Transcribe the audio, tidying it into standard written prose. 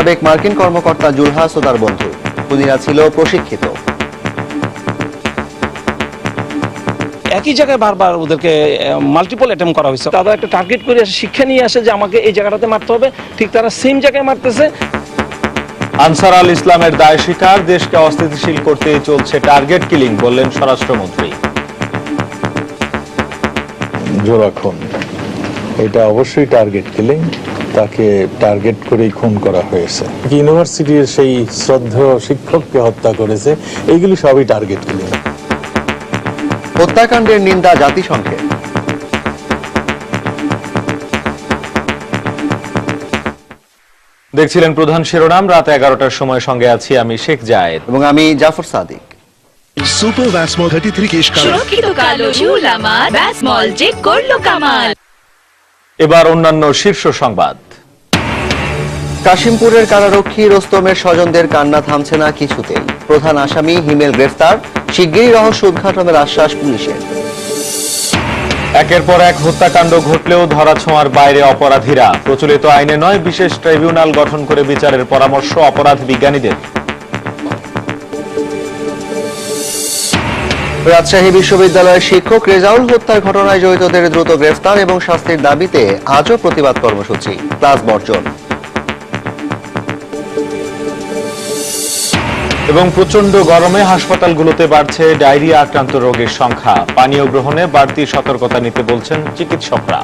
সাবেক মার্কিন কর্মকর্তা জুলহাস ও তার বন্ধু খুনিরা ছিল প্রশিক্ষিত। একই জায়গায় বারবার ওদেরকে মাল্টিপল অ্যাটেম্প করা হয়েছে। তারা একটা টার্গেট করে আসে, শিক্ষা নিয়ে আসে যে আমাকে এই জায়গাটাতে মারতে হবে, ঠিক তারা সেম জায়গায় মারতেছে। আনসার আল ইসলামের দায় স্বীকার, দেশকে অস্থিতিশীল করতে চলছে টার্গেট কিলিং, বললেন স্বরাষ্ট্রমন্ত্রী। জোড়াখুন, এটা অবশ্যই টার্গেট কিলিং, তাকে টার্গেট করেই খুন করা হয়েছে। ইউনিভার্সিটির সেই শ্রদ্ধেয় শিক্ষককে হত্যা করেছে, এইগুলি সবই টার্গেট কিলিং। হত্যাকাণ্ডের নিন্দা জাতিসংঘে। দেখছিলেন প্রধান শিরোনাম, রাত 11টার সময়, সঙ্গে আছি আমি শেখ জায়েদ এবং আমি জাফর সাদিক। সুপার ভ্যাসমল 33 কেশ সুরক্ষিত কালো চুল আমার ভ্যাসমল যে করলো কামাল। এবার অন্যান্য শীর্ষ সংবাদ। কাশিমপুরের কারারক্ষী রোস্তমের স্বজনদের কান্না থামছে না কিছুতেই। প্রধান আসামি হিমেল গ্রেফতার, শিগগিরই রহস্য উদ্ঘাটনের আশ্বাস পুলিশের। একের পর এক হত্যাকাণ্ড ঘটলেও ধরাছোঁয়ার বাইরে অপরাধীরা। প্রচলিত আইনে নয়, বিশেষ ট্রাইব্যুনাল গঠন করে বিচারের পরামর্শ অপরাধ বিজ্ঞানীদের। রাজশাহী বিশ্ববিদ্যালয়ের শিক্ষক রেজাউল হত্যার ঘটনায় জড়িতদের দ্রুত গ্রেফতার এবং শাস্তির দাবিতে আজও প্রতিবাদ কর্মসূচি, ক্লাস বর্জন। এবং প্রচন্ড গরমে হাসপাতালগুলোতে বাড়ছে ডায়রিয়া আক্রান্ত রোগীর সংখ্যা। পানীয় গ্রহণে বাড়তি সতর্কতা নিতে বলছেন চিকিৎসকরা।